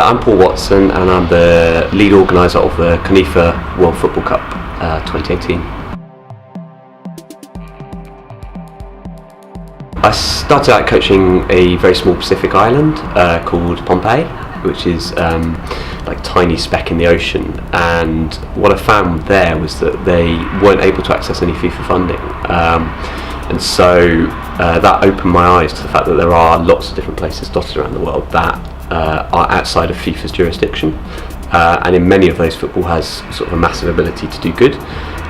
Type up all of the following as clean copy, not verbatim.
I'm Paul Watson, and I'm the lead organiser of the CONIFA World Football Cup 2018. I started out coaching a very small Pacific island called Pompeii, which is like a tiny speck in the ocean, and what I found there was that they weren't able to access any FIFA funding, and so that opened my eyes to the fact that there are lots of different places dotted around the world that are outside of FIFA's jurisdiction, and in many of those football has sort of a massive ability to do good,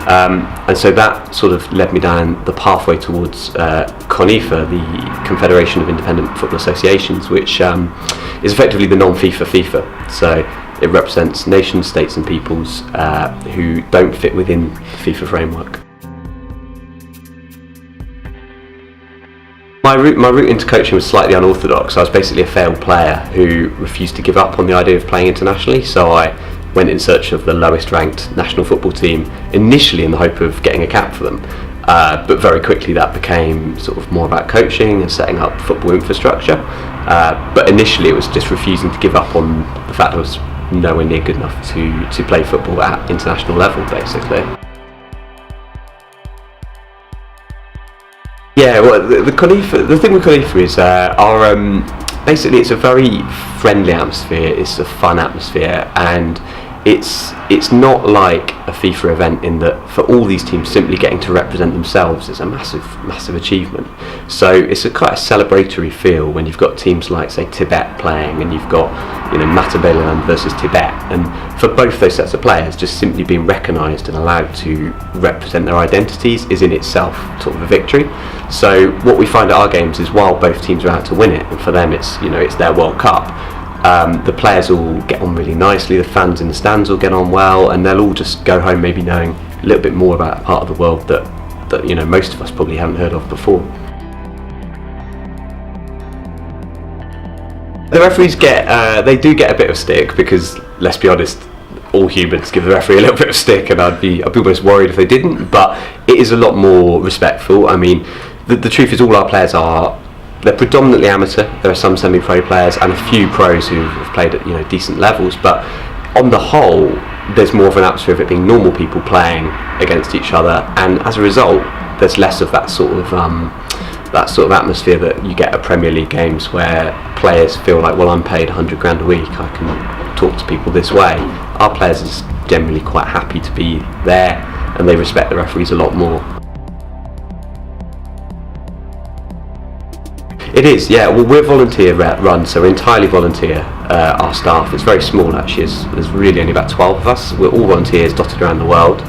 and so that sort of led me down the pathway towards CONIFA, the Confederation of Independent Football Associations, which is effectively the non-FIFA FIFA. So it represents nations, states and peoples who don't fit within the FIFA framework. My route into coaching was slightly unorthodox. I was basically a failed player who refused to give up on the idea of playing internationally, so I went in search of the lowest ranked national football team, initially in the hope of getting a cap for them, but very quickly that became sort of more about coaching and setting up football infrastructure, but initially it was just refusing to give up on the fact I was nowhere near good enough to play football at international level, basically. Yeah, well, the thing with CONIFA is basically it's a very friendly atmosphere, it's a fun atmosphere, and it's not like a FIFA event in that for all these teams simply getting to represent themselves is a massive achievement. So it's a quite a celebratory feel when you've got teams like, say, Tibet playing, and you've got, you know, Matabeleland versus Tibet, and for both those sets of players, just simply being recognised and allowed to represent their identities is in itself sort of a victory. So what we find at our games is, while both teams are out to win it, and for them it's, you know, it's their World Cup, the players all get on really nicely, the fans in the stands will get on well, and they'll all just go home maybe knowing a little bit more about a part of the world that you know, most of us probably haven't heard of before. The referees they do get a bit of stick, because let's be honest, all humans give the referee a little bit of stick, and I'd be almost worried if they didn't, but it is a lot more respectful. I mean, the truth is all our players they're predominantly amateur. There are some semi-pro players and a few pros who have played at, you know, decent levels, but on the whole there's more of an atmosphere of it being normal people playing against each other, and as a result there's less of that sort of atmosphere that you get at Premier League games, where players feel like, well, I'm paid 100 grand a week, I can talk to people this way. Our players are generally quite happy to be there, and they respect the referees a lot more. It is, yeah. Well, we're volunteer run, so we're entirely volunteer, our staff. It's very small actually, there's really only about 12 of us. We're all volunteers dotted around the world.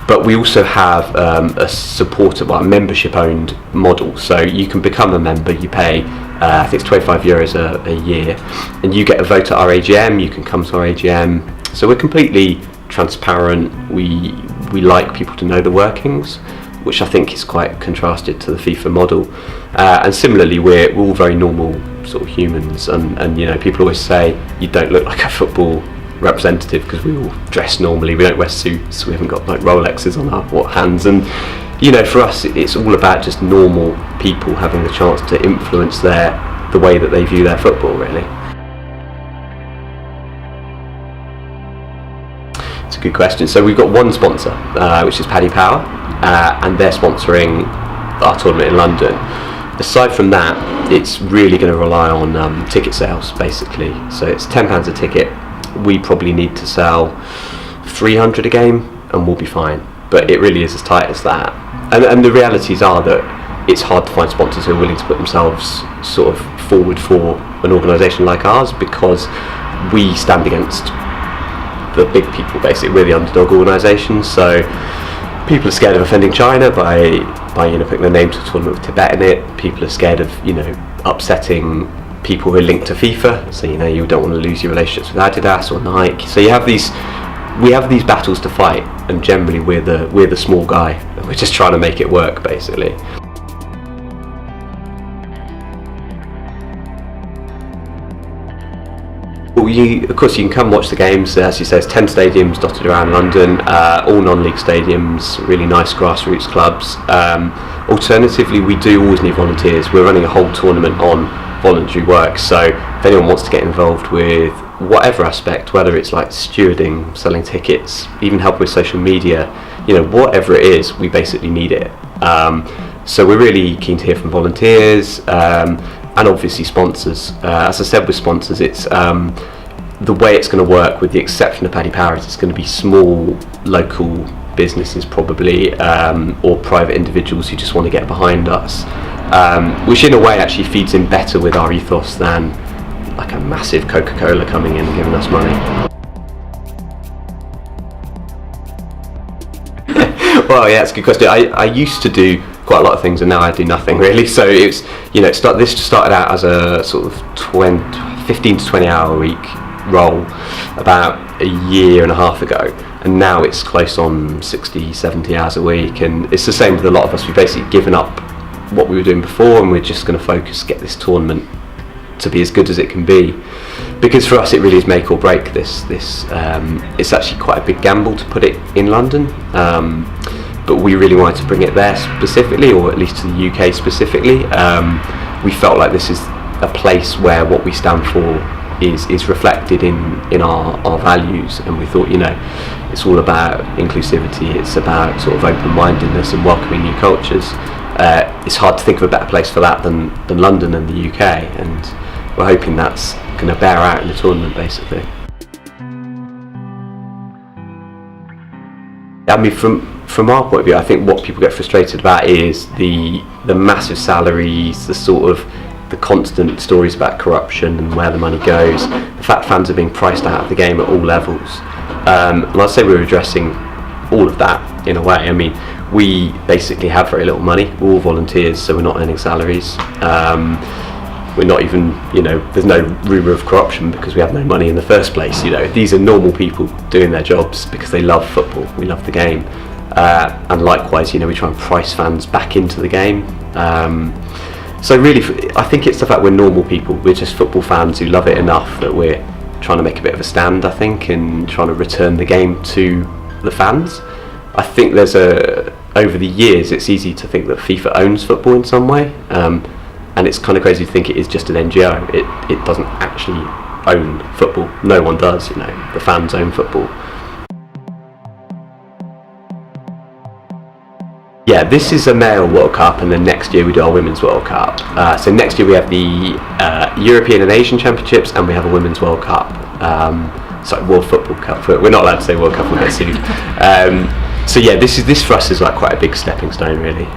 But we also have a membership owned model, so you can become a member, you pay I think it's €25 a year, and you get a vote at our AGM, you can come to our AGM. So we're completely transparent, we like people to know the workings, which I think is quite contrasted to the FIFA model. And similarly, we're all very normal sort of humans, and you know, people always say you don't look like a football representative because we all dress normally, we don't wear suits, we haven't got like Rolexes on our hands, and you know, for us it's all about just normal people having the chance to influence the way that they view their football, really. It's a good question. So we've got one sponsor, which is Paddy Power, and they're sponsoring our tournament in London. Aside from that, it's really going to rely on ticket sales, basically. So it's £10 a ticket. We probably need to sell 300 a game and we'll be fine, but it really is as tight as that, and the realities are that it's hard to find sponsors who are willing to put themselves sort of forward for an organisation like ours, because we stand against the big people, basically. We're the underdog organisation, so people are scared of offending China by you know, putting their name to a tournament with Tibet in it. People are scared of, you know, upsetting people who are linked to FIFA, so you know, you don't want to lose your relationships with Adidas or Nike. So we have these battles to fight, and generally we're the small guy, and we're just trying to make it work, basically. Well, of course, you can come watch the games. As you say, it's 10 stadiums dotted around London, all non-league stadiums, really nice grassroots clubs. Alternatively, we do always need volunteers. We're running a whole tournament on voluntary work, so if anyone wants to get involved with whatever aspect, whether it's like stewarding, selling tickets, even help with social media, whatever it is, we basically need it. So we're really keen to hear from volunteers, and obviously sponsors. As I said, with sponsors, it's the way it's going to work, with the exception of Paddy Power, it's going to be small local businesses probably, or private individuals who just want to get behind us, which in a way actually feeds in better with our ethos than like a massive Coca-Cola coming in and giving us money. Well, yeah, it's a good question. I used to do quite a lot of things, and now I do nothing really. So it's, this started out as a sort of 15 to 20 hour a week role about a year and a half ago, and now it's close on 60, 70 hours a week, and it's the same with a lot of us. We've basically given up what we were doing before, and we're just going to focus, get this tournament to be as good as it can be, because for us it really is make or break. This it's actually quite a big gamble to put it in London, but we really wanted to bring it there specifically, or at least to the UK specifically. We felt like this is a place where what we stand for is reflected in our values, and we thought, it's all about inclusivity, it's about sort of open-mindedness and welcoming new cultures. It's hard to think of a better place for that than London and the UK, and we're hoping that's going to bear out in the tournament basically. I mean, from our point of view, I think what people get frustrated about is the massive salaries, the constant stories about corruption and where the money goes, the fact fans are being priced out of the game at all levels. And I'd say we're addressing all of that in a way. I mean, we basically have very little money. We're all volunteers, so we're not earning salaries. We're not even, there's no rumour of corruption because we have no money in the first place. These are normal people doing their jobs because they love football. We love the game. And likewise, we try and price fans back into the game. So really, I think it's the fact we're normal people. We're just football fans who love it enough that we're trying to make a bit of a stand, I think, and trying to return the game to the fans. I think over the years, it's easy to think that FIFA owns football in some way, and it's kind of crazy to think it is just an NGO. It doesn't actually own football. No one does, the fans own football. Yeah, this is a male World Cup, and then next year we do our Women's World Cup. So next year we have the European and Asian Championships, and we have a Women's World Cup. Sorry, World Football Cup. We're not allowed to say World Cup, we'll get sued. So yeah, this for us is like quite a big stepping stone, really.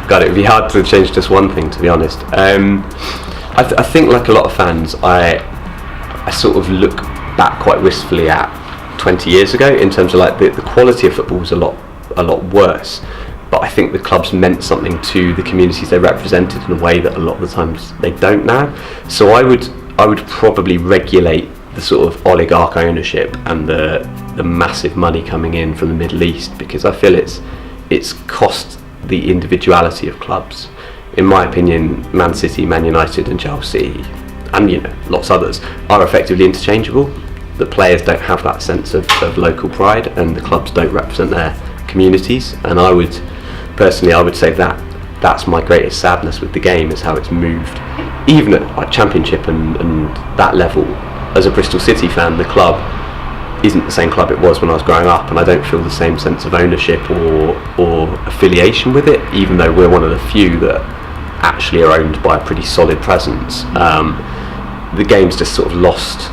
God, it would be hard to change just one thing, to be honest. I think, like a lot of fans, I sort of look back quite wistfully at 20 years ago in terms of like the quality of football was a lot worse, but I think the clubs meant something to the communities they represented in a way that a lot of the times they don't now. So I would probably regulate the sort of oligarch ownership and the massive money coming in from the Middle East, because I feel it's cost the individuality of clubs. In my opinion, Man City, Man United and Chelsea, and lots others, are effectively interchangeable. The players don't have that sense of local pride, and the clubs don't represent their communities. And I would say that's my greatest sadness with the game, is how it's moved, even at like Championship and that level. As a Bristol City fan, the club isn't the same club it was when I was growing up, and I don't feel the same sense of ownership or affiliation with it, even though we're one of the few that actually are owned by a pretty solid presence. The game's just sort of lost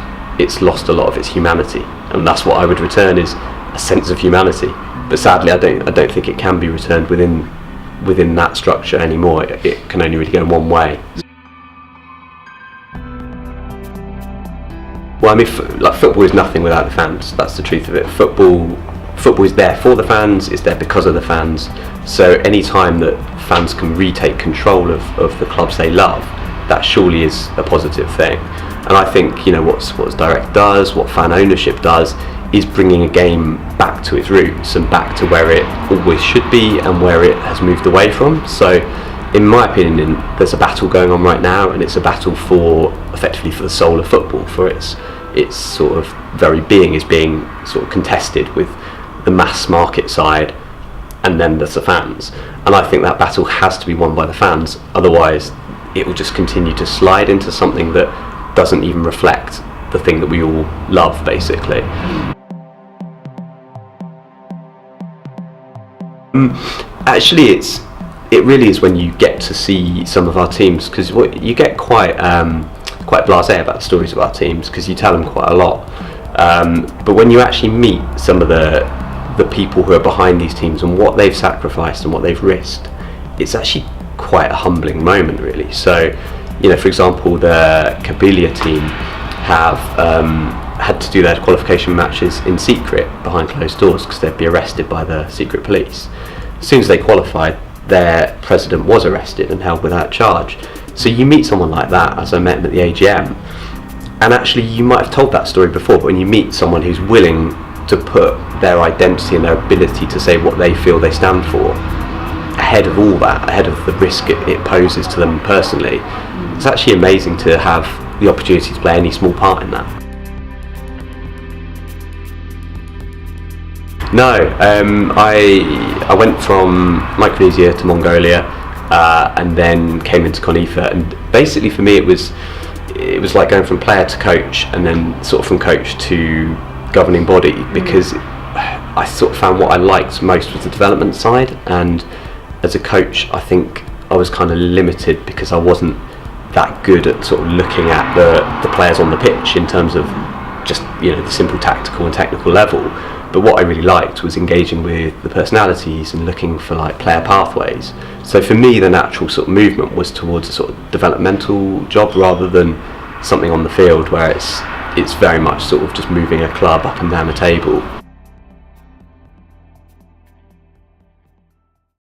a lot of its humanity, and that's what I would return, is a sense of humanity. But sadly, I don't think it can be returned within that structure anymore. It can only really go one way. Well, I mean, football is nothing without the fans. That's the truth of it. Football is there for the fans. It's there because of the fans. So any time that fans can retake control of the clubs they love, that surely is a positive thing. And I think what Direct does, what fan ownership does, is bringing a game back to its roots and back to where it always should be and where it has moved away from. So in my opinion, there's a battle going on right now, and it's a battle effectively for the soul of football, for its sort of very being is being sort of contested with the mass market side, and then there's the fans. And I think that battle has to be won by the fans, otherwise it will just continue to slide into something that doesn't even reflect the thing that we all love, basically. Actually, it really is when you get to see some of our teams, because you get quite blasé about the stories of our teams, because you tell them quite a lot. But when you actually meet some of the people who are behind these teams and what they've sacrificed and what they've risked, it's actually quite a humbling moment, really. So, for example, the Kabylia team have had to do their qualification matches in secret behind closed doors because they'd be arrested by the secret police. As soon as they qualified, their president was arrested and held without charge. So you meet someone like that, as I met him at the AGM, and actually you might have told that story before, but when you meet someone who's willing to put their identity and their ability to say what they feel they stand for ahead of all that, ahead of the risk it poses to them personally, it's actually amazing to have the opportunity to play any small part in that. No, I went from Micronesia to Mongolia, and then came into CONIFA, and basically for me it was like going from player to coach, and then sort of from coach to governing body, because I sort of found what I liked most was the development side, and as a coach I think I was kind of limited because I wasn't that good at sort of looking at the players on the pitch in terms of just the simple tactical and technical level. But what I really liked was engaging with the personalities and looking for like player pathways. So for me, the natural sort of movement was towards a sort of developmental job rather than something on the field where it's very much sort of just moving a club up and down the table.